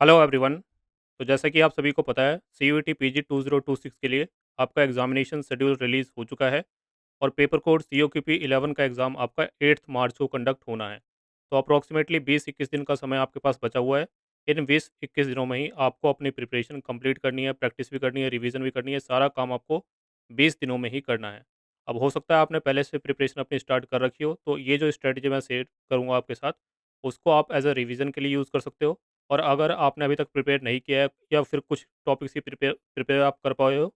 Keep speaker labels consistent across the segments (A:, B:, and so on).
A: Hello everyone. तो जैसा कि आप सभी को पता है, सीयूईटी पीजी 2026 के लिए आपका एग्जामिनेशन शेड्यूल रिलीज़ हो चुका है और पेपर कोड सीओक्यूपी 11 का एग्ज़ाम आपका 8 मार्च को कंडक्ट होना है। तो अप्रॉक्सीमेटली 20-21 दिन का समय आपके पास बचा हुआ है। इन 20-21 दिनों में ही आपको अपनी प्रिपरेशन कंप्लीट करनी है, प्रैक्टिस भी करनी है, रिवीजन भी करनी है, सारा काम आपको 20 दिनों में ही करना है। अब हो सकता है आपने पहले से प्रिपरेशन अपनी स्टार्ट कर रखी हो, तो ये जो स्ट्रेटजी मैं शेयर करूँगा आपके साथ, उसको आप एज़ अ रिवीजन के लिए यूज़ कर सकते हो। और अगर आपने अभी तक प्रिपेयर नहीं किया है या फिर कुछ टॉपिक्स ही प्रिपेयर प्रिपेयर आप कर पाए हो,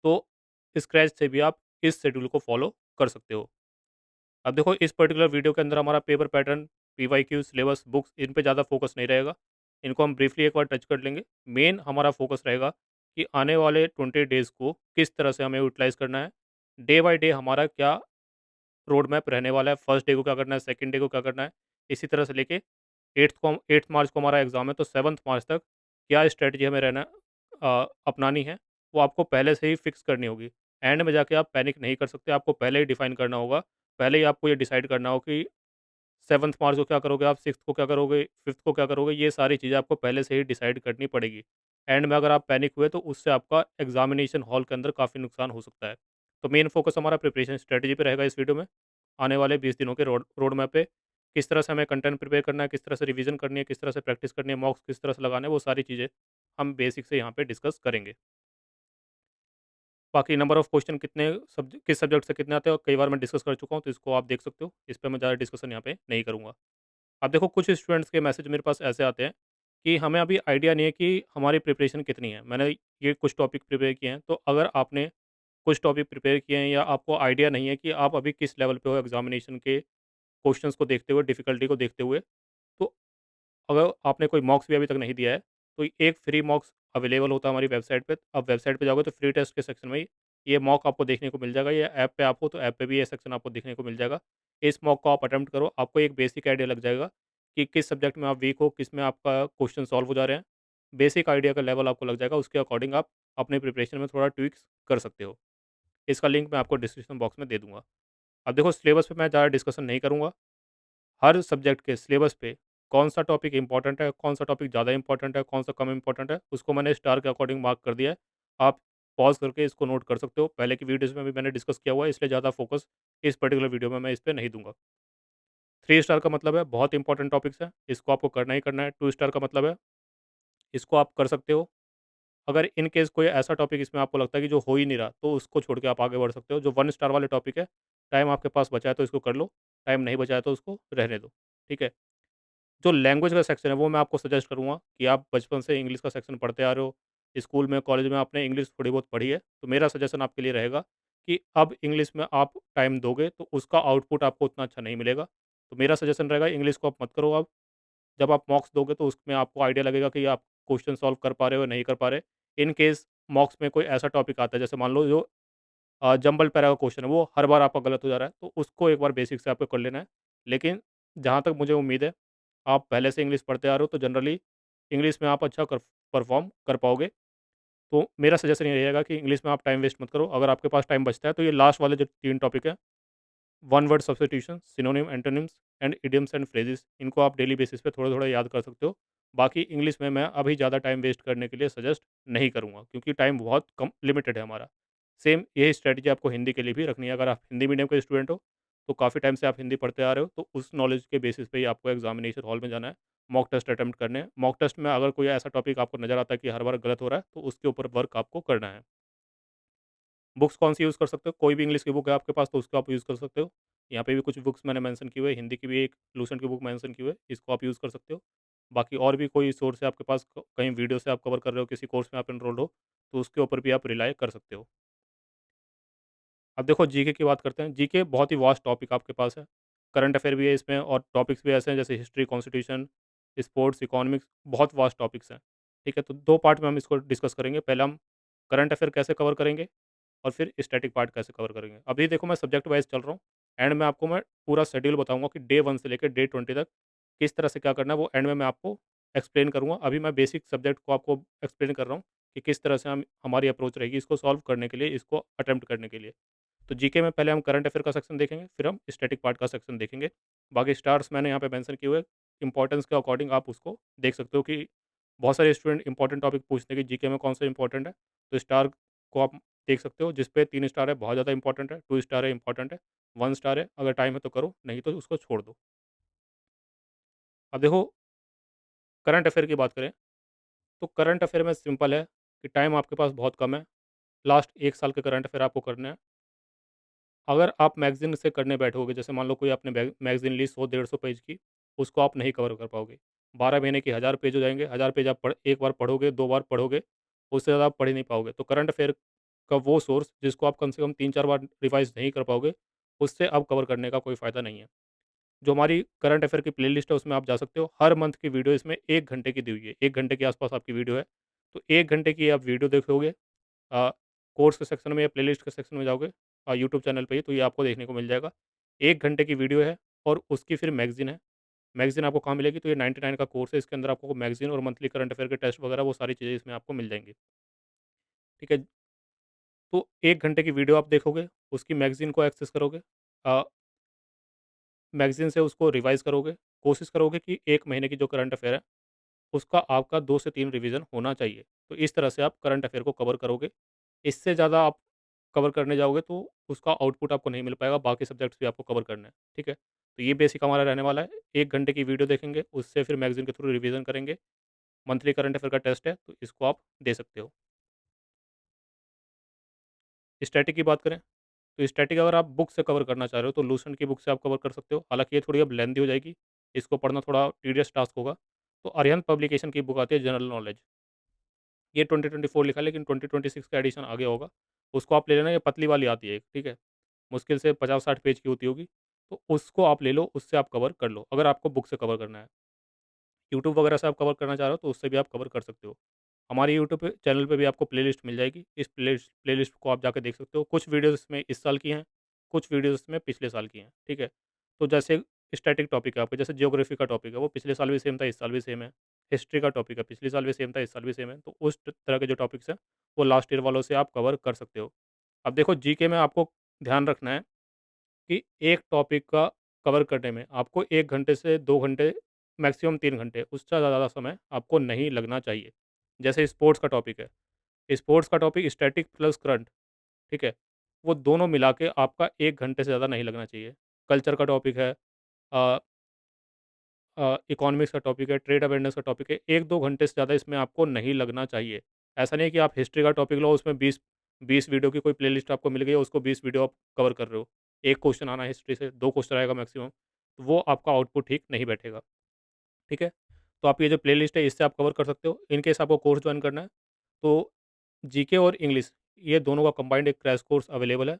A: तो स्क्रैच से भी आप इस शेड्यूल को फॉलो कर सकते हो। अब देखो, इस पर्टिकुलर वीडियो के अंदर हमारा paper pattern, PYQ, syllabus, books, इन पे ज़्यादा फोकस नहीं रहेगा। इनको हम ब्रीफली एक बार टच कर लेंगे। मेन हमारा फोकस रहेगा कि आने वाले 20 डेज़ को किस तरह से हमें यूटिलाइज़ करना है। डे बाय डे हमारा क्या रोड मैप रहने वाला है, फर्स्ट डे को क्या करना है, सेकंड डे को क्या करना है। इसी तरह से लेके 8th मार्च को हमारा एग्ज़ाम है, तो 7th मार्च तक क्या स्ट्रैटेजी हमें अपनानी है, वो आपको पहले से ही फिक्स करनी होगी। एंड में जाके आप पैनिक नहीं कर सकते, आपको पहले ही डिफाइन करना होगा। पहले ही आपको ये डिसाइड करना हो कि 7th मार्च को क्या करोगे आप, 6th को क्या करोगे, 5th को क्या करोगे, ये सारी चीज़ें आपको पहले से ही डिसाइड करनी पड़ेगी। एंड में अगर आप पैनिक हुए, तो उससे आपका एग्ज़ामिनेशन हॉल के अंदर काफ़ी नुकसान हो सकता है। तो मेन फ़ोकस हमारा प्रिपरेशन स्ट्रैटेजी पे रहेगा इस वीडियो में। आने वाले 20 दिनों के रोड रोड मैप पे किस तरह से हमें कंटेंट प्रिपेयर करना है, किस तरह से रिवीजन करनी है, किस तरह से प्रैक्टिस करनी है, मॉक्स किस तरह से लगाने हैं, वो सारी चीज़ें हम बेसिक से यहाँ पे डिस्कस करेंगे। बाकी नंबर ऑफ क्वेश्चन किस सब्जेक्ट से कितने आते हैं, और कई बार मैं डिस्कस कर चुका हूँ, तो इसको आप देख सकते हो। इस पे मैं ज़्यादा डिस्कशन यहाँ पे नहीं करूँगा। अब देखो, कुछ स्टूडेंट्स के मैसेज मेरे पास ऐसे आते हैं कि हमें अभी आइडिया नहीं है कि हमारी प्रिपरेशन कितनी है। मैंने ये कुछ टॉपिक प्रिपेयर किए हैं, तो अगर आपने कुछ टॉपिक प्रिपेयर किए हैं या आपको आइडिया नहीं है कि आप अभी किस लेवल पे हो एग्जामिनेशन के क्वेश्चंस को देखते हुए, डिफ़िकल्टी को देखते हुए, तो अगर आपने कोई मॉक्स भी अभी तक नहीं दिया है, तो एक फ्री मॉक्स अवेलेबल होता है हमारी वेबसाइट पे। आप वेबसाइट पे जाओगे तो फ्री टेस्ट के सेक्शन में ही ये मॉक आपको देखने को मिल जाएगा, या ऐप पे आप हो तो ऐप पे भी ये सेक्शन आपको देखने को मिल जाएगा। इस मॉक को आप अटेम्प्ट करो, आपको एक बेसिक आइडिया लग जाएगा कि किस सब्जेक्ट में आप वीक हो, किस में आपका क्वेश्चन सॉल्व हो जा रहे हैं। बेसिक आइडिया का लेवल आपको लग जाएगा, उसके अकॉर्डिंग आप अपने प्रिपरेशन में थोड़ा ट्विक्स कर सकते हो। इसका लिंक मैं आपको डिस्क्रिप्शन बॉक्स में दे दूँगा। अब देखो, सिलेबस पे मैं ज़्यादा डिस्कशन नहीं करूँगा। हर सब्जेक्ट के सिलेबस पे कौन-सा टॉपिक इम्पोर्टेंट है, कौन-सा टॉपिक ज़्यादा इम्पोर्टेंट है, कौन-सा कम इम्पोर्टेंट है, उसको मैंने स्टार के अकॉर्डिंग मार्क कर दिया है। आप पॉज़ करके इसको नोट कर सकते हो। पहले की वीडियोज़ में भी मैंने डिस्कस किया हुआ है, इसलिए ज़्यादा फोकस इस पर्टिकुलर वीडियो में मैं इस पे नहीं दूँगा। 3 स्टार का मतलब है बहुत इंपॉर्टेंट टॉपिक्स हैं, इसको आपको करना ही करना है। 2 स्टार का मतलब है इसको आप कर सकते हो। अगर इन केस कोई ऐसा टॉपिक इसमें आपको लगता है कि जो हो ही नहीं रहा, तो उसको छोड़ के आप आगे बढ़ सकते हो। जो 1 स्टार वाले टॉपिक है, टाइम आपके पास बचा है तो इसको कर लो, टाइम नहीं बचा है तो उसको रहने दो। ठीक है? जो लैंग्वेज का सेक्शन है, वो मैं आपको सजेस्ट करूँगा कि आप बचपन से इंग्लिश का सेक्शन पढ़ते आ रहे हो, स्कूल में, कॉलेज में आपने इंग्लिश थोड़ी बहुत पढ़ी है, तो मेरा सजेशन आपके लिए रहेगा कि अब इंग्लिश में आप टाइम दोगे, तो उसका आउटपुट आपको उतना अच्छा नहीं मिलेगा। तो मेरा सजेशन रहेगा, इंग्लिश को आप मत करो अब। जब आप मॉक्स दोगे, तो उसमें आपको आइडिया लगेगा कि आप क्वेश्चन सॉल्व कर पा रहे हो या नहीं कर पा रहे। इन केस मॉक्स में कोई ऐसा टॉपिक आता है, जैसे मान लो जो जंबल पैरा का क्वेश्चन है, वो हर बार आपका गलत हो जा रहा है, तो उसको एक बार बेसिक से आपको कर लेना है। लेकिन जहाँ तक मुझे उम्मीद है, आप पहले से इंग्लिश पढ़ते आ रहे हो, तो जनरली इंग्लिश में आप अच्छा कर परफ़ॉर्म कर पाओगे। तो मेरा सजेशन ये रहेगा कि इंग्लिश में आप टाइम वेस्ट मत करो। अगर आपके पास टाइम बचता है, तो ये लास्ट वाले जो 3 टॉपिक हैं, one word substitution, synonym, antonyms and idioms and phrases, इनको आप डेली बेसिस पे थोड़ा-थोड़ा याद कर सकते हो। बाकी इंग्लिश में मैं अभी ज़्यादा टाइम वेस्ट करने के लिए सजेस्ट नहीं करूँगा, क्योंकि टाइम बहुत कम लिमिटेड है हमारा। सेम यही स्ट्रैटेजी आपको हिंदी के लिए भी रखनी है। अगर आप हिंदी मीडियम के स्टूडेंट हो, तो काफ़ी टाइम से आप हिंदी पढ़ते आ रहे हो, तो उस नॉलेज के बेसिस पे ही आपको एग्ज़ामिनेशन हॉल में जाना है, मॉक टेस्ट अटेम्प्ट करने हैं। मॉक टेस्ट में अगर कोई ऐसा टॉपिक आपको नज़र आता है कि हर बार गलत हो रहा है, तो उसके ऊपर वर्क आपको करना है। बुक्स कौन-सी यूज़ कर सकते हो? कोई भी इंग्लिश की बुक है आपके पास, तो उसको आप यूज़ कर सकते हो। यहाँ पे भी कुछ बुक्स मैंने मेंशन की हुई है, हिंदी की भी एक लूसेंट की बुक मेंशन की हुई है, इसको आप यूज़ कर सकते हो। बाकी और भी कोई सोर्स है आपके पास, क कहीं वीडियो से आप कवर कर रहे हो, किसी कोर्स में आप एनरोल्ड हो, तो उसके ऊपर भी आप रिलाय कर सकते हो। अब देखो, जीके की बात करते हैं। जीके बहुत ही वास्ट टॉपिक आपके पास है। करंट अफेयर भी है इसमें, और टॉपिक्स भी ऐसे हैं जैसे हिस्ट्री, कॉन्स्टिट्यूशन, स्पोर्ट्स, इकोनॉमिक्स, बहुत वास्ट टॉपिक्स हैं। ठीक है? तो 2 पार्ट में हम इसको डिस्कस करेंगे। पहले हम करंट अफेयर कैसे कवर करेंगे, और फिर स्टैटिक पार्ट कैसे कवर करेंगे। अभी देखो, मैं सब्जेक्ट वाइज़ चल रहा हूँ। एंड में आपको मैं पूरा शेड्यूल बताऊँगा कि डे 1 से लेकर डे 20 तक किस तरह से क्या करना है, वो एंड में मैं आपको एक्सप्लेन करूँगा। अभी मैं बेसिक सब्जेक्ट को आपको एक्सप्लेन कर रहा हूँ कि किस तरह से हम हमारी अप्रोच रहेगी इसको सॉल्व करने के लिए, इसको अटेम्प्ट करने के लिए। तो जीके में पहले हम करंट अफेयर का सेक्शन देखेंगे, फिर हम स्टैटिक पार्ट का सेक्शन देखेंगे। बाकी स्टार्स मैंने यहाँ पे मेंशन किए हुए, इंपॉर्टेंस के अकॉर्डिंग आप उसको देख सकते हो कि बहुत सारे स्टूडेंट इंपॉर्टेंट टॉपिक पूछते हैं कि जीके में कौन सा इंपॉर्टेंट है, तो स्टार को आप देख सकते हो, जिस पे 3 स्टार है बहुत ज़्यादा इंपॉर्टेंट है, 2 स्टार है इंपॉर्टेंट है, 1 स्टार है अगर टाइम है तो करो, नहीं तो उसको छोड़ दो। अब देखो करंट अफेयर की बात करें, तो करंट अफेयर में सिंपल है कि टाइम आपके पास बहुत कम है, लास्ट 1 साल के करंट अफेयर आपको करने हैं। अगर आप मैगज़ीन से करने बैठोगे, जैसे मान लो कोई आपने मैगज़ीन ली 100 150 पेज की, उसको आप नहीं कवर कर पाओगे। 12 महीने की 1000 पेज हो जाएँगे, 1000 पेज आप एक बार पढ़ोगे, 2 बार पढ़ोगे, उससे ज़्यादा आप पढ़ ही नहीं पाओगे। तो करंट अफेयर का वो सोर्स जिसको आप कम से कम 3-4 बार रिवाइज़ नहीं कर पाओगे, उससे अब कवर करने का कोई फ़ायदा नहीं है। जो हमारी करंट अफेयर की प्लेलिस्ट है उसमें आप जा सकते हो। हर मंथ की वीडियो इसमें 1 घंटे की दी हुई है, 1 घंटे के आस-पास आपकी वीडियो है। तो 1 घंटे की आप वीडियो देखोगे, अ, कोर्स के सेक्शन में या प्लेलिस्ट के सेक्शन में जाओगे, यूट्यूब चैनल पे ही, तो ये आपको देखने को मिल जाएगा। 1 घंटे की वीडियो है और उसकी फिर मैगज़ीन है। मैगज़ीन आपको कहाँ मिलेगी? तो ये 99 का कोर्स है, इसके अंदर आपको मैगज़ीन और मंथली करंट अफेयर के टेस्ट वगैरह वो सारी चीज़ें इसमें आपको मिल जाएँगी। ठीक है? तो 1 घंटे की वीडियो आप देखोगे, उसकी मैगज़ीन को एक्सेस करोगे, अ, मैगज़ीन से उसको रिवाइज़ करोगे, कोशिश करोगे कि 1 महीने की जो करंट अफेयर है, उसका आपका 2 से 3 रिवीजन होना चाहिए। तो इस तरह से आप करंट अफेयर को कवर करोगे। इससे ज़्यादा आप कवर करने जाओगे तो उसका आउटपुट आपको नहीं मिल पाएगा, बाकी सब्जेक्ट्स भी आपको कवर करने हैं, ठीक है? तो ये बेसिक हमारा रहने वाला है। 1 घंटे की वीडियो देखेंगे, उससे फिर मैगज़ीन के थ्रू रिवीजन करेंगे। मंथली करंट अफेयर का टेस्ट है, तो इसको आप दे सकते हो। स्टैटिक की बात करें, तो स्टैटिक अगर आप बुक से कवर करना चाह रहे हो, तो लूसेंट की बुक से आप कवर कर सकते हो। हालाँकि ये थोड़ी अब लेंथी हो जाएगी, इसको पढ़ना थोड़ा टीडियस टास्क होगा। तो अरिहंत पब्लिकेशन की बुक आती है जनरल नॉलेज। ये 2024 लिखा है लेकिन 2026 का एडिशन आ गया होगा। उसको आप ले लेना, ये पतली वाली आती है एक, ठीक है? मुश्किल से 50-60 पेज की होती होगी। तो उसको आप ले लो, उससे आप कवर कर लो, अगर आपको बुक से कवर करना है। यूट्यूब वगैरह से आप कवर करना चाह रहे हो तो उससे भी आप कवर कर सकते हो। हमारे यूट्यूब पे चैनल पे भी आपको प्लेलिस्ट मिल जाएगी। इस प्लेलिस्ट को आप जाके देख सकते हो। कुछ वीडियोज़ इसमें इस साल की हैं, कुछ वीडियोज़ इसमें पिछले साल की हैं, ठीक है? तो जैसे स्टैटिक टॉपिक है आपके, जैसे ज्योग्राफी का टॉपिक है, वो पिछले साल भी सेम था, इस साल भी सेम है। हिस्ट्री का टॉपिक है, पिछले साल भी सेम था, इस साल भी सेम है। तो उस तरह के जो टॉपिक्स हैं, वो लास्ट ईयर वालों से आप कवर कर सकते हो। अब देखो जीके में आपको ध्यान रखना है कि एक टॉपिक का कवर करने में आपको 1 घंटे से 2 घंटे, मैक्सिमम 3 घंटे, उससे ज़्यादा समय आपको नहीं लगना चाहिए। जैसे स्पोर्ट्स का टॉपिक है, स्पोर्ट्स का टॉपिक स्टैटिक प्लस करंट, ठीक है? वो दोनों मिला के आपका 1 घंटे से ज़्यादा नहीं लगना चाहिए। कल्चर का टॉपिक है, अ इकोनॉमिक्स का टॉपिक है, ट्रेड अवेयरनेस का टॉपिक है, 1-2 घंटे से ज़्यादा इसमें आपको नहीं लगना चाहिए। ऐसा नहीं है कि आप हिस्ट्री का टॉपिक लो, उसमें 20 वीडियो की कोई प्लेलिस्ट आपको मिल गई है, उसको 20 वीडियो आप कवर कर रहे हो। 1 क्वेश्चन आना है हिस्ट्री से, 2 क्वेश्चन आएगा मैक्सिमम, तो वो आपका आउटपुट ठीक नहीं बैठेगा, ठीक है? तो आप ये जो प्लेलिस्ट है, इससे आप कवर कर सकते हो। इन केस आपको कोर्स जॉइन करना है, तो जीके और इंग्लिश, ये दोनों का कंबाइंड एक क्रैश कोर्स अवेलेबल है।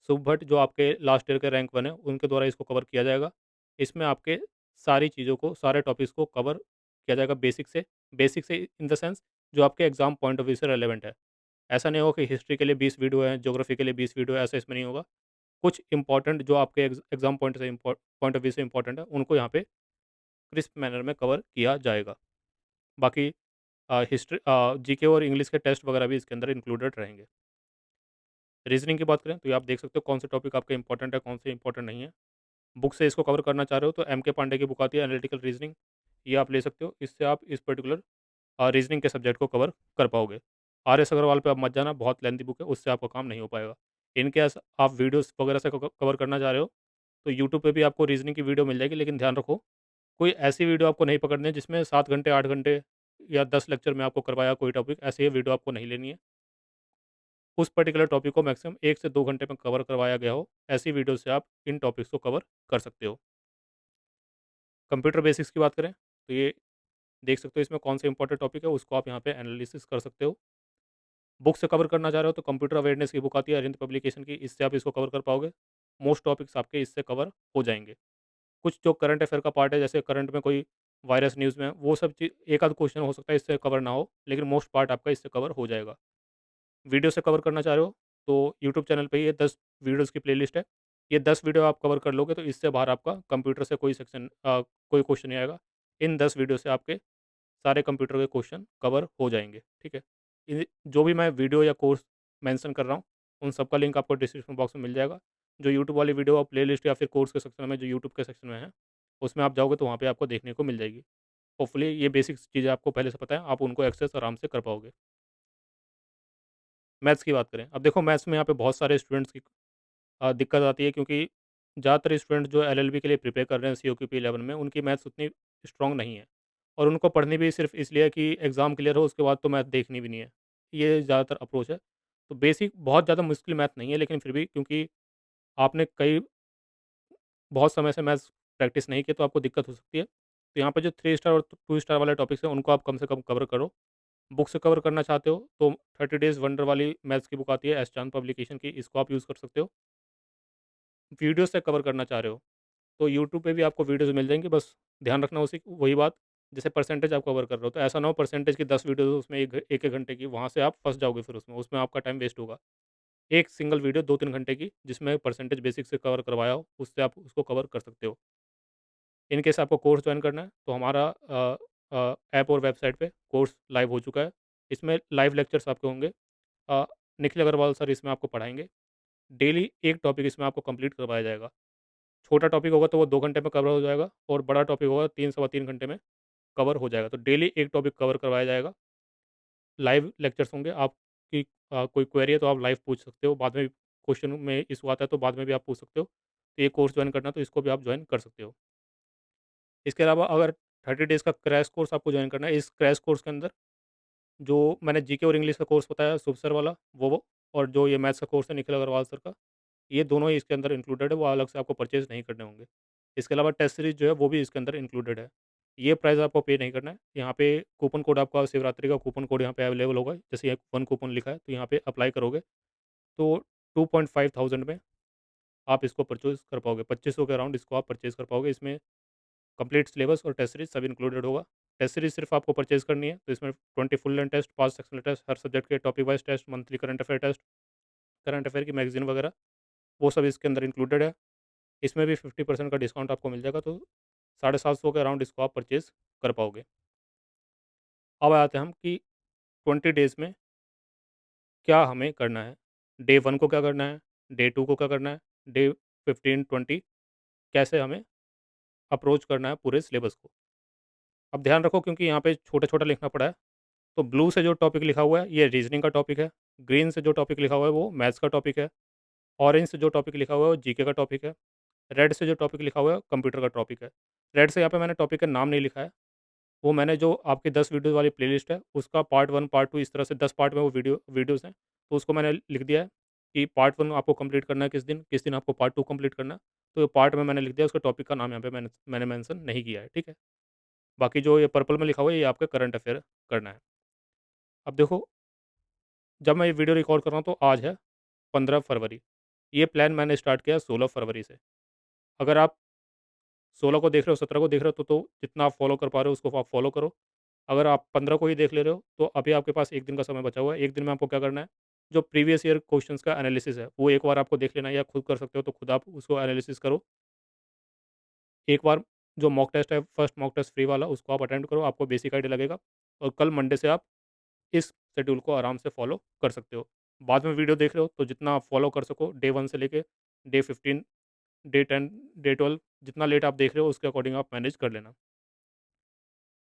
A: शुभ भट्ट जो आपके लास्ट ईयर के रैंक 1 है, उनके द्वारा इसको कवर किया जाएगा। इसमें आपके सारी चीज़ों को, सारे टॉपिक्स को कवर किया जाएगा बेसिक से इन द सेंस जो आपके एग्ज़ाम पॉइंट ऑफ व्यू से रेलेवेंट है। ऐसा नहीं होगा कि हिस्ट्री के लिए 20 वीडियो है, ज्योग्राफी के लिए 20 वीडियो है, ऐसा इसमें नहीं होगा। कुछ इंपॉर्टेंट जो आपके एग्ज़ाम पॉइंट ऑफ व्यू से इंपॉर्टेंट है, उनको यहाँ पे क्रिस्प मैनर में कवर किया जाएगा। बाकी जीके और इंग्लिश के टेस्ट वगैरह भी इसके अंदर इंक्लूडेड रहेंगे। रीज़निंग की बात करें तो ये आप देख सकते हो कौन से टॉपिक आपके इंपॉर्टेंट है, कौन से इंपॉर्टेंट नहीं है। बुक से इसको कवर करना चाह रहे हो तो एम के पांडे की बुक आती है एनालिटिकल रीज़निंग, ये आप ले सकते हो। इससे आप इस पर्टिकुलर रीज़निंग के सब्जेक्ट को कवर कर पाओगे। आर एस अग्रवाल पे आप मत जाना, बहुत लेंथी बुक है, उससे आपका काम नहीं हो पाएगा। इन केस आप वीडियोज़ वगैरह से कवर करना चाह रहे हो तो यूट्यूब पे भी आपको रीज़निंग की वीडियो मिल जाएगी, लेकिन ध्यान रखो कोई ऐसी वीडियो आपको नहीं पकड़नी है जिसमें 7 घंटे 8 घंटे या 10 लेक्चर में आपको करवाया कोई टॉपिक, ऐसी ये वीडियो आपको नहीं लेनी है। उस पर्टिकुलर टॉपिक को मैक्सिमम 1 से 2 घंटे में कवर करवाया गया हो, ऐसी वीडियो से आप इन टॉपिक्स को कवर कर सकते हो। कंप्यूटर बेसिक्स की बात करें, तो ये देख सकते हो इसमें कौन से इंपॉर्टेंट टॉपिक है, उसको आप यहाँ पे एनालिसिस कर सकते हो। बुक से कवर करना चाह रहे हो तो कंप्यूटर अवेयरनेस की बुक आती है अरिहंत पब्लिकेशन की, इससे आप इसको कवर कर पाओगे। मोस्ट टॉपिक्स आपके इससे कवर हो जाएँगे। कुछ जो करंट अफेयर का पार्ट है, जैसे करंट में कोई वायरस न्यूज़ में, वो सब चीज़ एक आध क्वेश्चन हो सकता है इससे कवर ना हो, लेकिन मोस्ट पार्ट आपका इससे कवर हो जाएगा। वीडियो से कवर करना चाह रहे हो, तो यूट्यूब चैनल पे ये 10 वीडियोज़ की प्लेलिस्ट है। ये 10 वीडियो आप कवर कर लोगे तो इससे बाहर आपका कंप्यूटर से कोई क्वेश्चन नहीं आएगा। इन 10 वीडियो से आपके सारे कंप्यूटर के क्वेश्चन कवर हो जाएँगे, ठीक है? जो भी मैं वीडियो या कोर्स मेंशन कर रहा हूँ, उन सब का लिंक आपको डिस्क्रिप्शन बॉक्स में मिल जाएगा। जो यूट्यूब वाली वीडियो और प्लेलिस्ट या फिर कोर्स के सेक्शन में, जो यूट्यूब के सेक्शन में है, उसमें आप जाओगे तो वहाँ पे आपको देखने को मिल जाएगी। होपफुली ये बेसिक्स चीज़ें आपको पहले से पता है, आप उनको एक्सेस आराम से कर पाओगे। मैथ्स की बात करें, अब देखो मैथ्स में यहाँ पे बहुत सारे स्टूडेंट्स की दिक्कत आती है, क्योंकि ज़्यादातर स्टूडेंट जो एलएलबी के लिए प्रिपेयर कर रहे हैं सीओक्यूपी 11 में, उनकी मैथ्स उतनी स्ट्रॉन्ग नहीं है और उनको पढ़नी भी सिर्फ इसलिए है कि एग्ज़ाम क्लियर हो, उसके बाद तो मैथ देखनी भी नहीं है। ये ज़्यादातर अप्रोच है। तो बेसिक बहुत ज़्यादा मुश्किल मैथ नहीं है, लेकिन फिर भी क्योंकि आपने कई बहुत समय से मैथ्स प्रैक्टिस नहीं की, तो आपको दिक्कत हो सकती है। तो यहाँ पे जो 3 स्टार और 2 स्टार वाले टॉपिक्स हैं, उनको आप कम से कम कवर करो। बुक से कवर करना चाहते हो, तो 30 डेज़ वंडर वाली मैथ्स की बुक आती है एस चांद पब्लिकेशन की, इसको आप यूज़ कर सकते हो। वीडियो से कवर करना चाह रहे हो, तो यूट्यूब पे भी आपको वीडियोज़ मिल जाएँगी, बस ध्यान रखना उसी वही बात, जैसे परसेंटेज आप कवर कर रहे हो, तो ऐसा ना हो परसेंटेज की 10 वीडियोज़ उसमें 1-1 घंटे की, वहाँ से आप फँस जाओगे फिर उसमें आपका टाइम वेस्ट होगा। एक सिंगल वीडियो 2-3 घंटे की, जिसमें परसेंटेज बेसिक से कवर करवाया हो, उससे आप उसको कवर कर सकते हो। इन केस आपको कोर्स जॉइन करना है, तो हमारा ऐप और वेबसाइट पे कोर्स लाइव हो चुका है। इसमें लाइव लेक्चर्स आपके होंगे। अ, निखिल अग्रवाल सर इसमें आपको पढ़ाएँगे। डेली एक टॉपिक इसमें आपको कंप्लीट करवाया जाएगा। छोटा टॉपिक होगा तो वो 2 घंटे में कवर हो जाएगा और बड़ा टॉपिक होगा 3 सवा 3 घंटे में कवर हो जाएगा। तो डेली एक टॉपिक कवर करवाया जाएगा। लाइव लेक्चर्स होंगे। आपकी कोई क्वेरी है तो आप लाइव पूछ सकते हो। बाद में क्वेश्चन में इश्यू आता है तो बाद में भी आप पूछ सकते हो। तो ये कोर्स जॉइन करना है तो इसको भी आप जॉइन कर सकते हो। इसके अलावा अगर 30 डेज़ का क्रैश कोर्स आपको जॉइन करना है, इस क्रैश कोर्स के अंदर जो मैंने जीके और इंग्लिश का कोर्स बताया शुभ सर वाला, वो और जो ये मैथ्स का कोर्स है निखिल अग्रवाल सर का, ये दोनों ही इसके अंदर इंक्लूडेड है, वो अलग से आपको परचेज़ नहीं करने होंगे। इसके अलावा टेस्ट सीरीज़ जो है वो भी इसके अंदर इंक्लूडेड है। ये प्राइस आपको पे नहीं करना है। यहाँ पे कूपन कोड आपका शिवरात्रि का कूपन कोड यहाँ पे अवेलेबल होगा। जैसे यहाँ 1 कूपन लिखा है तो यहाँ पे अप्लाई करोगे तो 2,500 में आप इसको परचेज़ कर पाओगे। 2500 के अराउंड इसको आप परचेज़ कर पाओगे। इसमें कंप्लीट सिलेबस और टेस्ट सीरीज़ सब इंक्लूडेड होगा। टेस्ट सीरीज़ सिर्फ आपको परचेज़ करनी है, तो इसमें 20 full length test, 5 sectional test, हर सब्जेक्ट के topic wise test, monthly current affair test, current affair की मैगज़ीन वगैरह, वो सब इसके अंदर इंक्लूडेड है। इसमें भी 50% का डिस्काउंट आपको मिल जाएगा, तो 750 के अराउंड इसको आप परचेज़ कर पाओगे। अब आते हैं हम कि 20 डेज़ में क्या हमें करना है? डे 1 को क्या करना है? डे 2 को क्या करना है? डे 15-20 कैसे हमें अप्रोच करना है पूरे सिलेबस को? अब ध्यान रखो क्योंकि यहाँ पे छोटा-छोटा लिखना पड़ा है। तो ब्लू से जो टॉपिक लिखा हुआ है, ये रीज़निंग का टॉपिक है। ग्रीन से जो टॉपिक लिखा हुआ है, वो मैथ्स का टॉपिक है। ऑरेंज से जो टॉपिक लिखा हुआ है, वो जीके का टॉपिक है। रेड से जो टॉपिक लिखा हुआ है, कंप्यूटर का टॉपिक है। रेड से यहाँ पे मैंने टॉपिक का नाम नहीं लिखा है। वो मैंने जो आपकी 10 वीडियो वाली प्लेलिस्ट है, उसका पार्ट 1, पार्ट 2 इस तरह से 10 पार्ट में वो वीडियोज़ हैं। तो उसको मैंने लिख दिया है कि पार्ट 1 आपको कंप्लीट करना है किस दिन आपको पार्ट 2 कंप्लीट करना है। तो पार्ट में मैंने लिख दिया, उसका टॉपिक का नाम यहाँ पे मैंने मेंशन नहीं किया है, ठीक है? बाकी जो ये पर्पल में लिखा हुआ है, ये आपका करंट अफेयर करना है। अब देखो, जब मैं ये वीडियो रिकॉर्ड कर रहा हूँ तो आज है 15 फरवरी। ये प्लान मैंने स्टार्ट किया 16 फरवरी से। अगर आप 16 को देख रहे हो, 17 को देख रहे हो तो जितना आप फ़ॉलो कर पा रहे हो उसको आप फ़ॉलो करो। अगर आप 15 को ही देख ले रहे हो तो अभी आपके पास 1 दिन का समय बचा हुआ है। 1 दिन में आपको क्या करना है, जो प्रीवियस ईयर क्वेश्चंस का एनालिसिस है, वो एक बार आपको देख लेना है या खुद कर सकते हो तो खुद आप उसको एनालिसिस करो। एक बार जो मॉक टेस्ट है, फर्स्ट मॉक टेस्ट फ्री वाला उसको आप अटेम्प्ट करो, आपको बेसिक आइडिया लगेगा और कल मंडे से आप इस शेड्यूल को आराम से फ़ॉलो कर सकते हो। बाद में वीडियो देख रहे हो तो जितना आप फ़ॉलो कर सको डे 1 से लेके डे 15, डे 10, डे 12 जितना लेट आप देख रहे हो उसके अकॉर्डिंग आप मैनेज कर लेना।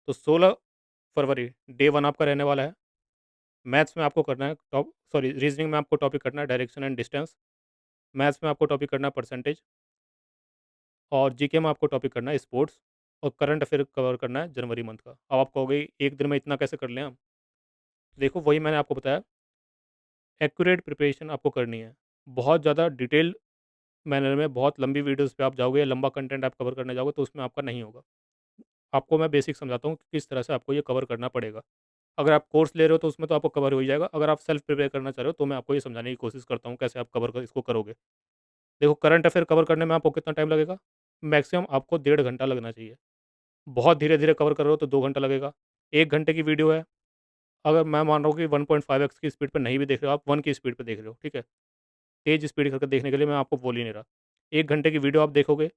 A: तो 16 फरवरी डे 1 आपका रहने वाला है। मैथ्स में आपको करना है रीज़निंग में आपको टॉपिक करना है डायरेक्शन एंड डिस्टेंस। मैथ्स में आपको टॉपिक करना है परसेंटेज और जीके में आपको टॉपिक करना है स्पोर्ट्स और करंट अफेयर कवर करना है जनवरी मंथ का। अब आप कहोगे 1 दिन में इतना कैसे कर लें हम? देखो वही मैंने आपको बताया, एक्यूरेट प्रिपरेशन आपको करनी है। बहुत ज़्यादा डिटेल मैनर में बहुत लंबी वीडियोज़ पे आप जाओगे या लंबा कंटेंट आप कवर करने जाओगे तो उसमें आपका नहीं होगा। आपको मैं बेसिक समझाता हूँ कि किस तरह से आपको ये कवर करना पड़ेगा। अगर आप कोर्स ले रहे हो तो उसमें तो आपको कवर हो ही जाएगा। अगर आप सेल्फ प्रिपेयर करना चाह रहे हो तो मैं आपको ये समझाने की कोशिश करता हूँ कैसे आप इसको करोगे। देखो करंट अफेयर कवर करने में आपको कितना टाइम लगेगा? मैक्सिमम आपको 1.5 घंटा लगना चाहिए। बहुत धीरे-धीरे कवर कर रहे हो तो 2 घंटा लगेगा। 1 घंटे की वीडियो है, अगर मैं मान रहा हूँ कि 1.5x की स्पीड पे नहीं भी देख रहे हो आप, 1 की स्पीड पे देख रहे हो, ठीक है? तेज़ स्पीड करके देखने के लिए मैं आपको बोल ही नहीं रहा। 1 घंटे की वीडियो आप देखोगे,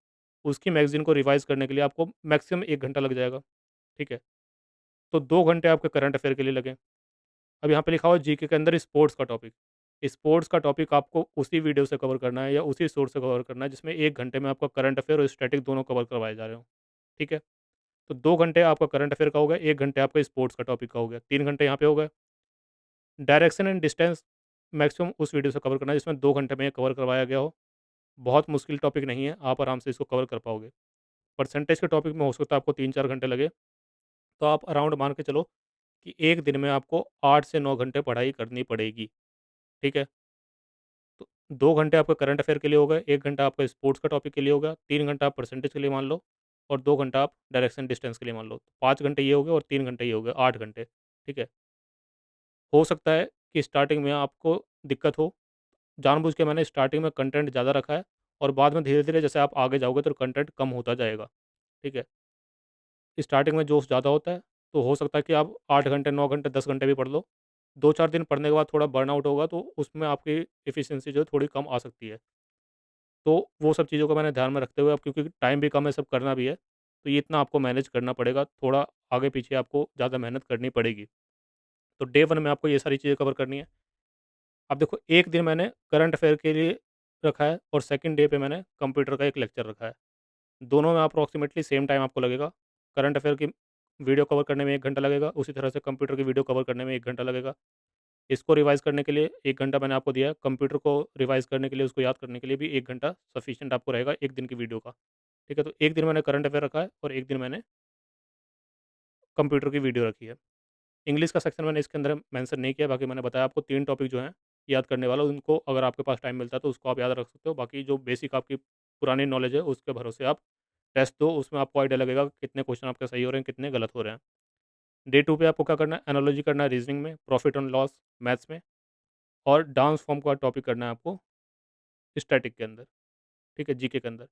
A: उसकी मैगज़ीन को रिवाइज़ करने के लिए आपको मैक्सिमम 1 घंटा लग जाएगा, ठीक है? तो 2 घंटे आपके करंट अफेयर के लिए लगे। अब यहाँ पे लिखा हुआ है जीके के अंदर स्पोर्ट्स का टॉपिक। स्पोर्ट्स का टॉपिक आपको उसी वीडियो से कवर करना है या उसी सोर्स से कवर करना है जिसमें 1 घंटे में आपका करंट अफेयर और स्टैटिक दोनों कवर करवाए जा रहे हों, ठीक है? तो 2 घंटे आपका करंट अफ़ेयर का हो गया, 1 घंटे आपका स्पोर्ट्स का टॉपिक का हो गया, 3 घंटे यहाँ पे हो गए। डायरेक्शन एंड डिस्टेंस मैक्सिमम उस वीडियो से कवर करना है जिसमें 2 घंटे में ये कवर करवाया गया हो। बहुत मुश्किल टॉपिक नहीं है, आप आराम से इसको कवर कर पाओगे। परसेंटेज के टॉपिक में हो सकता है आपको 3-4 घंटे लगे, तो आप अराउंड मान के चलो कि 1 दिन में आपको 8 से 9 घंटे पढ़ाई करनी पड़ेगी, ठीक है? तो 2 घंटे आपके करंट अफ़ेयर के लिए हो गए, 1 घंटा आपका स्पोर्ट्स का टॉपिक के लिए हो गया, 3 घंटा आप परसेंटेज के लिए मान लो और 2 घंटा आप डायरेक्शन डिस्टेंस के लिए मान लो। 5 घंटे ये हो गए और 3 घंटे ये हो गए, 8 घंटे, ठीक है? हो सकता है कि स्टार्टिंग में आपको दिक्कत हो, जानबूझ के मैंने स्टार्टिंग में कंटेंट ज़्यादा रखा है और बाद में धीरे-धीरे जैसे आप आगे जाओगे तो कंटेंट कम होता जाएगा, ठीक है? स्टार्टिंग में जोश ज़्यादा होता है, तो हो सकता है कि आप 8 घंटे, 9 घंटे, 10 घंटे भी पढ़ लो। 2-4 दिन पढ़ने के बाद थोड़ा बर्नआउट होगा तो उसमें आपकी एफिशिएंसी जो है थोड़ी कम आ सकती है। तो वो सब चीज़ों को मैंने ध्यान में रखते हुए अब क्योंकि टाइम भी कम है, सब करना भी है, तो ये इतना आपको मैनेज करना पड़ेगा, थोड़ा आगे-पीछे आपको ज़्यादा मेहनत करनी पड़ेगी। तो डे 1 में आपको ये सारी चीज़ें कवर करनी है। अब देखो 1 दिन मैंने करंट अफ़ेयर के लिए रखा है और सेकंड डे पे मैंने कंप्यूटर का एक लेक्चर रखा है। दोनों में अप्रॉक्सिमेटली सेम टाइम आपको लगेगा। करंट अफ़ेयर की वीडियो कवर करने में 1 घंटा लगेगा, उसी तरह से कंप्यूटर की वीडियो कवर करने में 1 घंटा लगेगा। इसको रिवाइज़ करने के लिए 1 घंटा मैंने आपको दिया है, कंप्यूटर को रिवाइज़ करने के लिए, उसको याद करने के लिए भी 1 घंटा सफिशिएंट आपको रहेगा 1 दिन की वीडियो का। ठीक है? तो 1 दिन मैंने करंट अफ़ेयर रखा है और 1 दिन मैंने कंप्यूटर की वीडियो रखी है। इंग्लिश का सेक्शन मैंने इसके अंदर मेंशन नहीं किया, बाकी मैंने बताया आपको 3 टॉपिक जो हैं याद करने वाला, उनको अगर आपके पास टाइम मिलता है तो उसको आप याद रख सकते हो। बाकी जो बेसिक आपकी पुरानी नॉलेज है उसके भरोसे आप टेस्ट दो, उसमें आपको आइडिया लगेगा कि कितने क्वेश्चन आपके सही हो रहे हैं, कितने गलत हो रहे हैं। डे 2 पे आपको क्या करना है, एनालॉजी करना है रीजनिंग में, प्रॉफिट एंड लॉस मैथ्स में और डांस फॉर्म का टॉपिक करना है आपको स्टैटिक के अंदर, ठीक है, जीके के अंदर।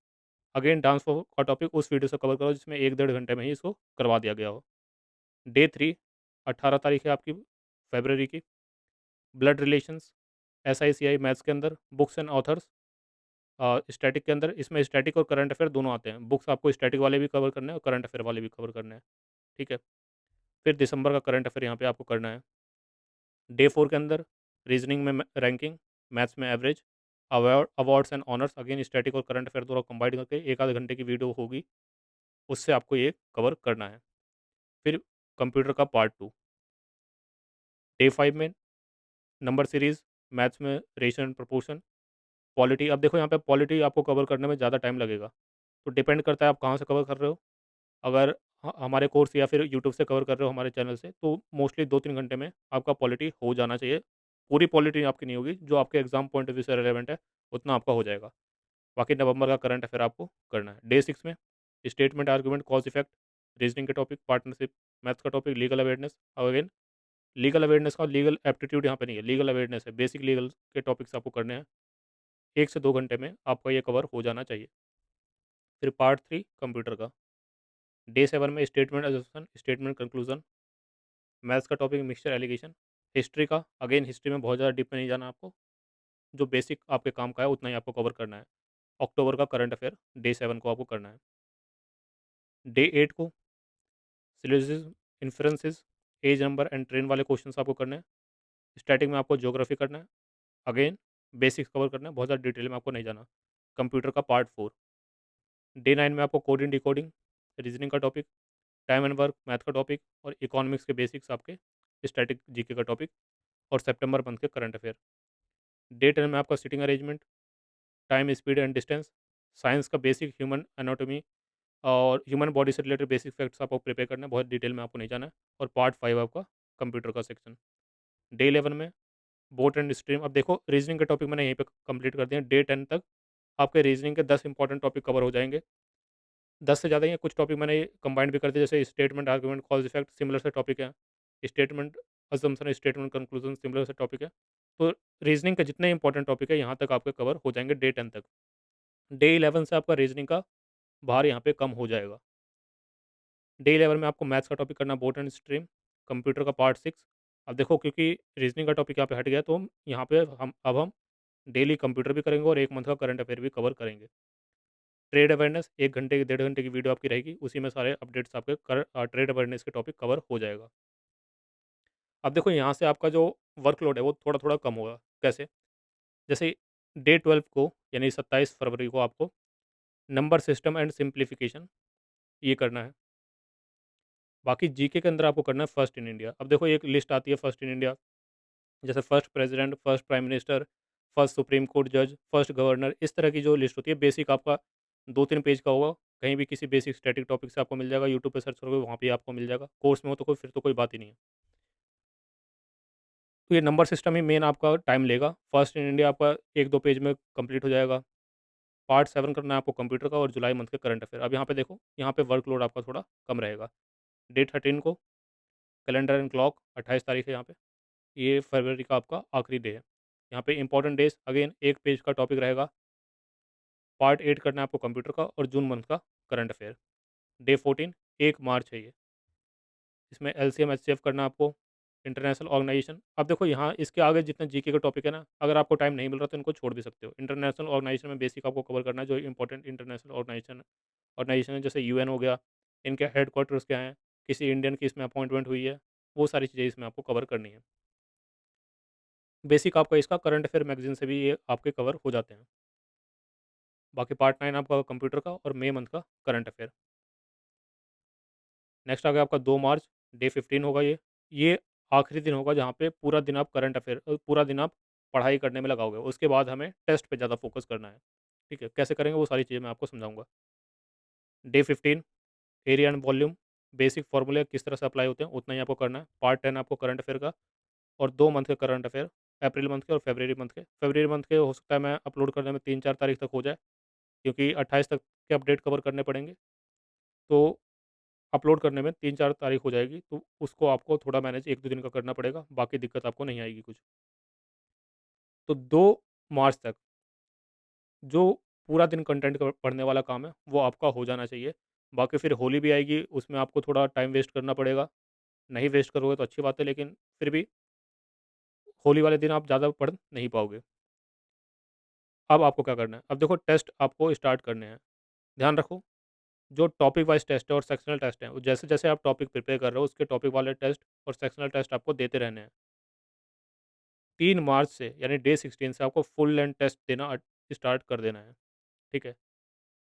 A: अगेन डांस फॉर्म का टॉपिक उस वीडियो से कवर करो जिसमें 1 डेढ़ घंटे में ही इसको करवा दिया गया हो। डे 3 18 तारीख है आपकी फ़रवरी की, ब्लड रिलेशंस, एसआईसीआई मैथ्स के अंदर, बुक्स एंड ऑथर्स स्टैटिक के अंदर, इसमें स्टैटिक और करंट अफेयर दोनों आते हैं। बुक्स आपको स्टैटिक वाले भी कवर करने हैं और करंट अफेयर वाले भी कवर करने हैं, ठीक है। फिर दिसंबर का करंट अफेयर यहाँ पे आपको करना है। डे 4 के अंदर रीजनिंग में रैंकिंग, मैथ्स में average, awards and honours, again static और करंट अफेयर दोनों कंबाइंड करके एक आधे घंटे की वीडियो होगी, उससे आपको ये कवर करना है। फिर कंप्यूटर का पार्ट 2, डे 5 में नंबर सीरीज़, मैथ्स में रेशियो एंड प्रोपोर्शन, पॉलिटी। अब देखो यहाँ पे पॉलिटी आपको कवर करने में ज़्यादा टाइम लगेगा, तो डिपेंड करता है आप कहाँ से कवर कर रहे हो। अगर हमारे कोर्स या फिर यूट्यूब से कवर कर रहे हो हमारे चैनल से, तो मोस्टली 2-3 घंटे में आपका पॉलिटी हो जाना चाहिए। पूरी पॉलिटी आपकी नहीं होगी, जो आपके एग्ज़ाम पॉइंट ऑफ व्यू से रिलेवेंट है, उतना आपका हो जाएगा। बाकी नवंबर का करंट अफेयर आपको करना है। डे 6 में statement, argument, cause effect, reasoning के टॉपिक, पार्टनरशिप, मैथ्स का topic, legal awareness. Again legal awareness का लीगल एप्टीट्यूड यहाँ पे नहीं है, लीगल अवेयरनेस है, बेसिक लीगल के टॉपिक्स आपको करने हैं। 1 से 2 घंटे में आपका ये कवर हो जाना चाहिए। फिर पार्ट 3 कंप्यूटर का, डे 7 में statement assumption, statement conclusion, maths का टॉपिक मिक्सचर एलिगेशन, हिस्ट्री का, अगेन हिस्ट्री में बहुत ज़्यादा डीप में नहीं जाना आपको, जो बेसिक आपके काम का है उतना ही आपको कवर करना है। अक्टूबर का करंट अफेयर डे 7 को आपको करना है। डे 8 को syllogism, inferences, age number and train वाले क्वेश्चंस आपको करने हैं। स्टैटिक में आपको ज्योग्राफी करना है, अगेन बेसिक्स कवर करना है, बहुत ज़्यादा डिटेल में आपको नहीं जाना। कंप्यूटर का पार्ट 4, डे 9 में आपको कोडिंग डिकोडिंग, रीजनिंग का topic, time and work math का टॉपिक और इकोनॉमिक्स के बेसिक्स आपके, स्टैटिक जीके का टॉपिक और सितंबर मंथ के करंट अफेयर। डे 10 में आपका seating arrangement, time, speed and distance, science का बेसिक ह्यूमन एनाटॉमी और ह्यूमन बॉडी से रिलेटेड बेसिक फैक्ट्स आपको प्रिपेयर करना है, बहुत डिटेल में आपको नहीं जाना है। और पार्ट 5 आपका कंप्यूटर का सेक्शन। डे 11 में बोट एंड स्ट्रीम। अब देखो रीजनिंग के टॉपिक मैंने यहीं पे कंप्लीट कर दिए हैं। डे 10 तक आपके रीजनिंग के 10 इंपॉर्टेंट टॉपिक कवर हो जाएंगे। 10 से ज़्यादा ही हैं, कुछ टॉपिक मैंने कंबाइंड भी कर दिए, जैसे statement, argument, cause effect, similar से टॉपिक है। Statement assumption, statement conclusion, similar से टॉपिक है। तो रीजनिंग के जितने इंपॉर्टेंट टॉपिक है यहाँ तक आपके कवर हो जाएंगे डे 10 तक। डे 11 से आपका रीजनिंग का भार यहाँ पे कम हो जाएगा। डे 11 में आपको मैथ्स का टॉपिक करना, बोट एंड स्ट्रीम, कंप्यूटर का पार्ट 6। अब देखो क्योंकि रीजनिंग का टॉपिक यहाँ पे हट गया, तो यहाँ पे हम डेली कंप्यूटर भी करेंगे और 1 मंथ का करंट अफेयर भी कवर करेंगे। ट्रेड अवेयरनेस 1 घंटे की, डेढ़ घंटे की वीडियो आपकी रहेगी, उसी में सारे अपडेट्स आपके ट्रेड अवेयरनेस के टॉपिक कवर हो जाएगा। अब देखो यहाँ से आपका जो वर्कलोड है वो थोड़ा-थोड़ा कम होगा। कैसे? जैसे डे 12 को यानी 27 फरवरी को आपको नंबर सिस्टम एंड सिम्प्लिफिकेशन ये करना है। बाकी जीके के अंदर आपको करना है फर्स्ट इन इंडिया। अब देखो एक लिस्ट आती है फर्स्ट इन इंडिया, जैसे first president, first prime minister, first supreme court जज, फर्स्ट गवर्नर, इस तरह की जो लिस्ट होती है बेसिक आपका 2-3 पेज का होगा। कहीं भी किसी बेसिक स्टैटिक टॉपिक से आपको मिल जाएगा, यूट्यूब पे सर्च करोगे वहाँ पे आपको मिल जाएगा। कोर्स में हो तो कोई फिर तो कोई बात ही नहीं है। तो ये नंबर सिस्टम ही मेन आपका टाइम लेगा। फर्स्ट इन इंडिया आपका 1-2 पेज में कंप्लीट हो जाएगा। पार्ट 7 करना है आपको कंप्यूटर का और जुलाई मंथ के करंट अफेयर। अब यहाँ पे देखो, यहाँ पे वर्कलोड आपका थोड़ा कम रहेगा। डे 13 को कैलेंडर एंड क्लॉक 28 तारीख है यहाँ पे। ये फरवरी का आपका आखिरी डे है। यहाँ पे इंपॉर्टेंट डेज़ अगेन 1 पेज का टॉपिक रहेगा। पार्ट 8 करना है आपको कंप्यूटर का और जून मंथ का करंट अफेयर। डे 14 1 मार्च है ये। इसमें एलसीएम एचसीएफ करना है आपको, इंटरनेशनल ऑर्गेनाइजेशन। अब देखो यहाँ इसके आगे जितने जीके का टॉपिक है ना, अगर आपको टाइम नहीं मिल रहा तो इनको छोड़ भी सकते हो। इंटरनेशनल ऑर्गेनाइजेशन में बेसिक आपको कवर करना है, जो इंपॉर्टेंट इंटरनेशनल ऑर्गेनाइजेशन है, जैसे यूएन हो गया, इनके हेडक्वार्टर्स क्या हैं, किसी इंडियन की इसमें अपॉइंटमेंट हुई है, वो सारी चीज़ें इसमें आपको कवर करनी है। बेसिक आपका इसका करंट अफेयर मैगज़ीन से भी ये आपके कवर हो जाते हैं। बाकी पार्ट 9 आपका कंप्यूटर का और मई मंथ का करंट अफेयर। नेक्स्ट आ गया आपका 2 मार्च, डे 15 होगा ये। ये आखिरी दिन होगा जहाँ पे पूरा दिन आप पूरा दिन आप पढ़ाई करने में लगाओगे। उसके बाद हमें टेस्ट पे ज़्यादा फ़ोकस करना है। ठीक है? कैसे करेंगे वो सारी चीज़ें मैं आपको समझाऊँगा। Day 15 area and volume, basic फ़ॉर्मूले किस तरह से अप्लाई होते हैं उतना ही आपको करना है। पार्ट 10 आपको करंट अफेयर का और 2 मंथ के करंट अफेयर, अप्रैल मंथ के और फ़रवरी मंथ के। फ़रवरी मंथ के हो सकता है मैं अपलोड करने में 3-4 तारीख तक हो जाए, क्योंकि 28 तक के अपडेट कवर करने पड़ेंगे। तो अपलोड करने में 3-4 तारीख हो जाएगी, तो उसको आपको थोड़ा मैनेज 1-2 दिन का करना पड़ेगा, बाकी दिक्कत आपको नहीं आएगी कुछ। तो 2 मार्च तक जो पूरा दिन कंटेंट पढ़ने वाला काम है, वो आपका हो जाना चाहिए। बाकी फिर होली भी आएगी, उसमें आपको थोड़ा टाइम वेस्ट करना पड़ेगा। नहीं वेस्ट करोगे तो अच्छी बात है, लेकिन फिर भी होली वाले दिन आप ज़्यादा पढ़ नहीं पाओगे। अब आपको क्या करना है, अब देखो टेस्ट आपको स्टार्ट करने हैं। ध्यान रखो, जो टॉपिक वाइज़ टेस्ट है और सेक्शनल टेस्ट हैं, जैसे-जैसे आप टॉपिक प्रिपेयर कर रहे हो, उसके टॉपिक वाले टेस्ट और सेक्शनल टेस्ट आपको देते रहने हैं। 3 मार्च से यानी डे 16 से आपको फुल लेंथ टेस्ट देना स्टार्ट कर देना है, ठीक है?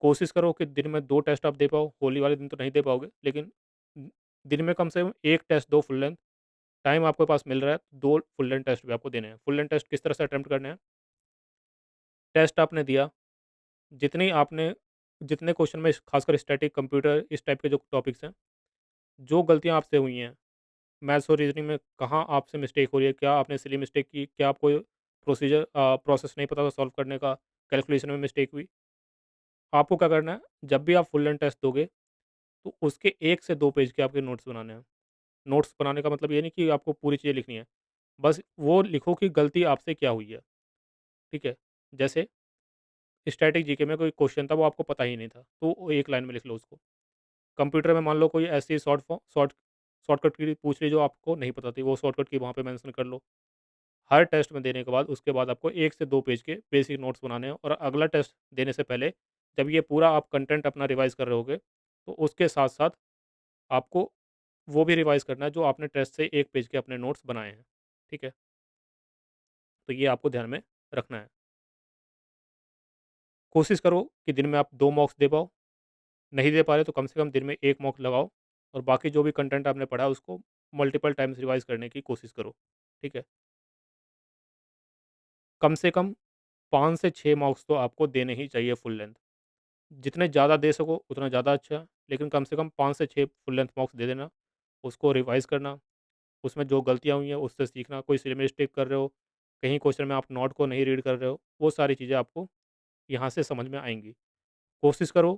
A: कोशिश करो कि दिन में 2 टेस्ट आप दे पाओ, होली वाले दिन तो नहीं दे पाओगे, लेकिन दिन में कम से कम 1 टेस्ट दो फुल लेंथ। टाइम आपके पास मिल रहा है, 2 फुल लेंथ टेस्ट भी आपको देने हैं। फुल लेंथ टेस्ट किस तरह से अटेम्प्ट करने हैं? टेस्ट आपने दिया, जितनी आपने जितने क्वेश्चन में खासकर स्टैटिक, कंप्यूटर, इस टाइप के जो टॉपिक्स हैं, जो गलतियाँ आपसे हुई हैं, मैथ्स और रीजनिंग में कहाँ आपसे मिस्टेक हो रही है, क्या आपने सिली मिस्टेक की, क्या आपको प्रोसेस नहीं पता था सॉल्व करने का, कैलकुलेशन में मिस्टेक हुई। आपको क्या करना है, जब भी आप फुल लेंथ टेस्ट दोगे, तो उसके 1 से 2 पेज के आपके नोट्स बनाने हैं। नोट्स बनाने का मतलब ये नहीं कि आपको पूरी चीज़ें लिखनी है। बस वो लिखो कि गलती आपसे क्या हुई है, ठीक है? जैसे स्टैटिक जीके में कोई क्वेश्चन था, वो आपको पता ही नहीं था, तो वो 1 लाइन में लिख लो उसको। कंप्यूटर में मान लो कोई ऐसी शॉर्टकट की पूछ ली जो आपको नहीं पता थी, वो शॉर्टकट की वहाँ पे मेंशन कर लो। हर टेस्ट में देने के बाद उसके बाद आपको 1 से 2 पेज के बेसिक नोट्स बनाने हैं, और अगला टेस्ट देने से पहले जब ये पूरा आप कंटेंट अपना रिवाइज़ कर रहे होगे, तो उसके साथ-साथ आपको वो भी रिवाइज़ करना है जो आपने टेस्ट से 1 पेज के अपने नोट्स बनाए हैं, ठीक है? तो ये आपको ध्यान में रखना है। कोशिश करो कि दिन में आप 2 मॉक्स दे पाओ, नहीं दे पा रहे तो कम से कम दिन में 1 मॉक लगाओ, और बाकी जो भी कंटेंट आपने पढ़ा है उसको मल्टीपल टाइम्स रिवाइज़ करने की कोशिश करो, ठीक है? कम से कम 5 से 6 मार्क्स तो आपको देने ही चाहिए फुल लेंथ। जितने ज़्यादा दे सको उतना ज़्यादा अच्छा है, लेकिन कम से कम 5 से 6 फुल लेंथ मार्क्स दे देना। उसको रिवाइज़ करना, उसमें जो गलतियाँ हुई हैं उससे सीखना, कोई सिली मिस्टेक कर रहे हो, कहीं क्वेश्चन में आप नोट को नहीं रीड कर रहे हो, वो सारी चीज़ें आपको यहाँ से समझ में आएँगी। कोशिश करो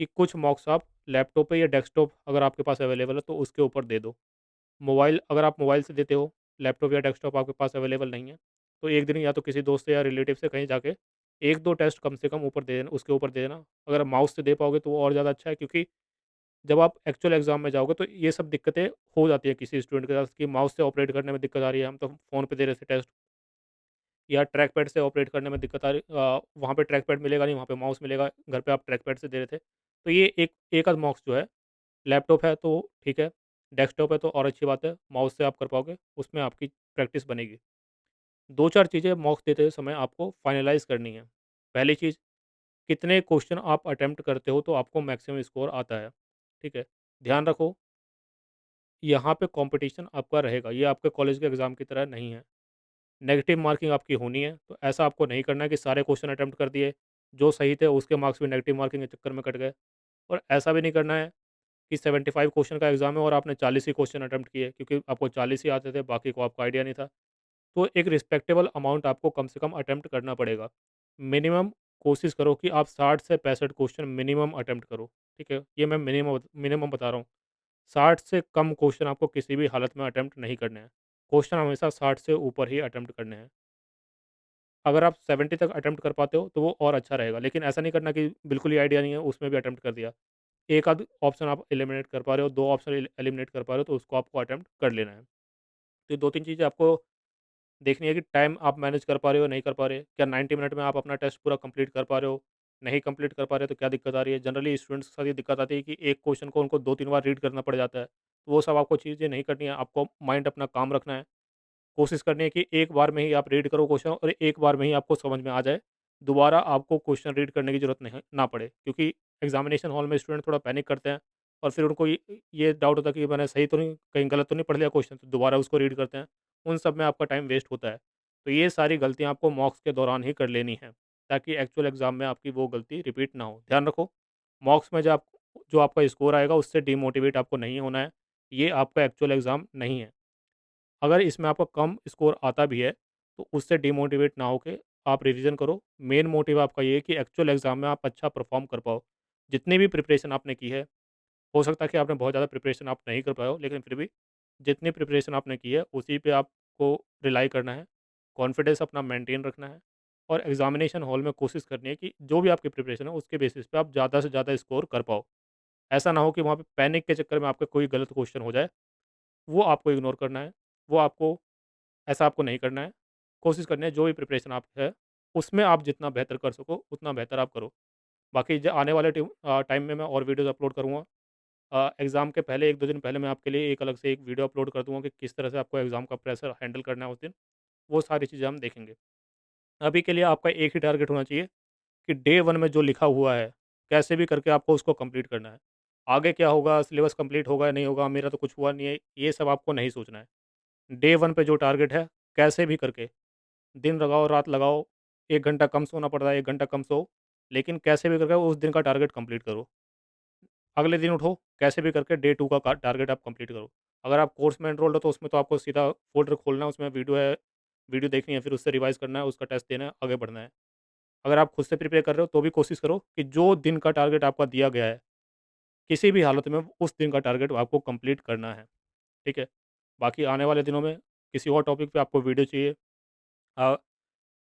A: कि कुछ मॉक्स आप लैपटॉप पे या डेस्कटॉप अगर आपके पास अवेलेबल है तो उसके ऊपर दे दो। मोबाइल अगर आप मोबाइल से देते हो, लैपटॉप या डेस्कटॉप आपके पास अवेलेबल नहीं है, तो एक दिन या तो किसी दोस्त से या रिलेटिव से कहीं जाके 1-2 टेस्ट कम से कम ऊपर दे देना, उसके ऊपर दे देना। अगर माउस से दे पाओगे तो वो और ज़्यादा अच्छा है, क्योंकि जब आप एक्चुअल एग्ज़ाम में जाओगे तो ये सब दिक्कतें हो जाती हैं किसी स्टूडेंट के साथ कि माउस से ऑपरेट करने में दिक्कत आ रही है, हम तो फ़ोन पे दे रहे थे टेस्ट, या ट्रैक पैड से ऑपरेट करने में दिक्कत आ रही, वहाँ पे ट्रैक पैड मिलेगा नहीं, वहाँ पे माउस मिलेगा, घर पे आप ट्रैक पैड से दे रहे थे। तो ये एक एक आध मॉक्स जो है, लैपटॉप है तो ठीक है, डेस्कटॉप है तो और अच्छी बात है, माउस से आप कर पाओगे, उसमें आपकी प्रैक्टिस बनेगी। 2-4 चीज़ें मॉक्स देते समय आपको फाइनलाइज़ करनी है। पहली चीज़, कितने क्वेश्चन आप अटेम्प्ट करते हो तो आपको मैक्सिमम स्कोर आता है, ठीक है? ध्यान रखो, यहाँ पे कॉम्पिटिशन आपका रहेगा, ये आपके कॉलेज के एग्ज़ाम की तरह नहीं है। नेगेटिव मार्किंग आपकी होनी है, तो ऐसा आपको नहीं करना है कि सारे क्वेश्चन अटेम्प्ट कर दिए, जो सही थे उसके मार्क्स भी नेगेटिव मार्किंग के चक्कर में कट गए। और ऐसा भी नहीं करना है कि 75 क्वेश्चन का एग्ज़ाम है और आपने 40 ही क्वेश्चन अटेम्प्ट किए, क्योंकि आपको 40 ही आते थे, बाकी को आपको आइडिया नहीं था। तो एक रिस्पेक्टेबल अमाउंट आपको कम से कम अटेम्प्ट करना पड़ेगा। मिनिमम कोशिश करो कि आप 60 से 65 क्वेश्चन मिनिमम अटेम्प्ट करो, ठीक है? ये मैं मिनिमम मिनिमम बता रहा हूँ। 60 से कम क्वेश्चन आपको किसी भी हालत में अटेम्प्ट नहीं करने हैं। क्वेश्चन हमेशा 60 से ऊपर ही अटेम्प्ट करने हैं। अगर आप 70 तक अटेम्प्ट कर पाते हो, तो वो और अच्छा रहेगा। लेकिन ऐसा नहीं करना कि बिल्कुल ही आइडिया नहीं है, उसमें भी अटेम्प्ट कर दिया। एक आध ऑप्शन आप एलिमिनेट कर पा रहे हो, 2 ऑप्शन एलिमिनेट कर पा रहे हो, तो उसको आपको अटेम्प्ट कर लेना है। तो ये 2-3 चीज़ें आपको देखनी है कि टाइम आप मैनेज कर पा रहे हो, नहीं कर पा रहे। क्या 90 मिनट में आप अपना टेस्ट पूरा कंप्लीट कर पा रहे हो? नहीं कंप्लीट कर पा रहे, तो क्या दिक्कत आ रही है? जनरली स्टूडेंट्स के साथ ये दिक्कत आती है कि एक क्वेश्चन को उनको 2-3 बार रीड करना पड़ जाता है। तो वो सब आपको चीज़ें नहीं करनी है, आपको माइंड अपना काम रखना है। कोशिश करनी है कि एक बार में ही आप रीड करो क्वेश्चन और एक बार में ही आपको समझ में आ जाए। दोबारा आपको क्वेश्चन रीड करने की ज़रूरत नहीं ना पड़े, क्योंकि एग्ज़ामिनेशन हॉल में स्टूडेंट थोड़ा पैनिक करते हैं और फिर उनको ये डाउट होता है कि मैंने सही तो नहीं, कहीं गलत तो नहीं पढ़ लिया क्वेश्चन, तो दोबारा उसको रीड करते हैं। उन सब में आपका टाइम वेस्ट होता है। तो ये सारी गलतियाँ आपको मॉक्स के दौरान ही कर लेनी है, ताकि एक्चुअल एग्ज़ाम में आपकी वो गलती रिपीट ना हो। ध्यान रखो, मॉक्स में जो आपका स्कोर आएगा उससे डिमोटिवेट आपको नहीं होना है। ये आपका एक्चुअल एग्ज़ाम नहीं है। अगर इसमें आपका कम स्कोर आता भी है, तो उससे डिमोटिवेट ना होके आप रिवीजन करो। मेन मोटिव आपका ये है कि एक्चुअल एग्ज़ाम में आप अच्छा परफ़ॉर्म कर पाओ। जितनी भी प्रिपरेशन आपने की है, हो सकता है कि आपने बहुत ज़्यादा प्रिपरेशन आप नहीं कर पाए हो, लेकिन फिर भी जितनी प्रिपरेशन आपने की है, उसी पे आपको रिलाई करना है। कॉन्फिडेंस अपना मेंटेन रखना है और एग्ज़ामिनेशन हॉल में कोशिश करनी है कि जो भी आपकी प्रिपरेशन है, उसके बेसिस पे आप ज़्यादा से ज़्यादा स्कोर कर पाओ। ऐसा ना हो कि वहाँ पे पैनिक के चक्कर में आपका कोई गलत क्वेश्चन हो जाए, वो आपको इग्नोर करना है। वो आपको ऐसा आपको नहीं करना है। कोशिश करनी है जो भी प्रिपरेशन आप है, उसमें आप जितना बेहतर कर सको, उतना बेहतर आप करो। बाकी आने वाले टाइम में मैं और वीडियोज़ अपलोड करूँगा। एग्ज़ाम के पहले 1-2 दिन पहले मैं आपके लिए एक अलग से एक वीडियो अपलोड कर दूँगा कि किस तरह से आपको एग्ज़ाम का प्रेशर हैंडल करना है उस दिन। वो सारी चीज़ें हम देखेंगे। अभी के लिए आपका एक ही टारगेट होना चाहिए कि डे 1 में जो लिखा हुआ है, कैसे भी करके आपको उसको कंप्लीट करना है। आगे क्या होगा, सिलेबस कंप्लीट होगा या नहीं होगा, मेरा तो कुछ हुआ नहीं है, ये सब आपको नहीं सोचना है। डे 1 पे जो टारगेट है, कैसे भी करके दिन लगाओ, रात लगाओ, 1 घंटा कम सोना पड़ रहा है, 1 घंटा कम सो, लेकिन कैसे भी करके उस दिन का टारगेट कंप्लीट करो। अगले दिन उठो, कैसे भी करके डे 2 का टारगेट आप कंप्लीट करो। अगर आप कोर्स में एनरोल्ड हो, तो उसमें तो आपको सीधा फ़ोल्डर खोलना है, उसमें वीडियो है, वीडियो देखनी है, फिर उससे रिवाइज़ करना है, उसका टेस्ट देना है, आगे बढ़ना है। अगर आप खुद से प्रिपेयर कर रहे हो, तो भी कोशिश करो कि जो दिन का टारगेट आपका दिया गया है, किसी भी हालत में उस दिन का टारगेट आपको कंप्लीट करना है, ठीक है? बाकी आने वाले दिनों में किसी और टॉपिक पे आपको वीडियो चाहिए, अ,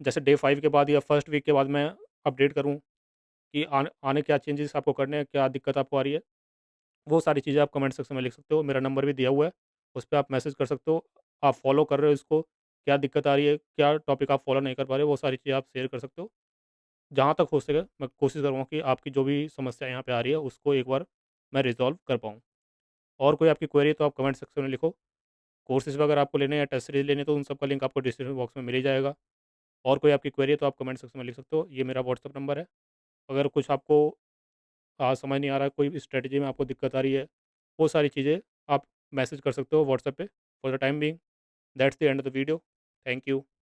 A: जैसे डे 5 के बाद या फर्स्ट वीक के बाद मैं अपडेट करूँ कि आने क्या चेंजेस आपको करने हैं, क्या दिक्कत आपको आ रही है, वो सारी चीज़ें आप कमेंट सेक्शन में लिख सकते हो। मेरा नंबर भी दिया हुआ है, उस पे आप मैसेज कर सकते हो। आप फॉलो कर रहे हो इसको, क्या दिक्कत आ रही है, क्या टॉपिक आप फॉलो नहीं कर पा रहे हो, वो सारी चीज़ें आप शेयर कर सकते हो। जहाँ तक हो सके मैं कोशिश करूँगा कि आपकी जो भी समस्या यहाँ पे आ रही है, उसको एक बार मैं रिज़ॉल्व कर पाऊँ। और कोई आपकी क्वेरी है तो आप कमेंट सेक्शन में लिखो। कोर्सेज़ वगैरह आपको लेने हैं या टेस्ट सीरीज़ लेनी है, तो उन सब का लिंक आपको डिस्क्रिप्शन बॉक्स में मिल ही जाएगा। और कोई आपकी क्वेरी है तो आप कमेंट सेक्शन में लिख सकते हो। ये मेरा व्हाट्सएप नंबर है। अगर कुछ आपको समझ नहीं आ रहा है, कोई भी स्ट्रैटेजी में आपको दिक्कत आ रही है, वो सारी चीज़ें आप मैसेज कर सकते हो व्हाट्सएप पे। For the time being that's the end of the video. Thank you.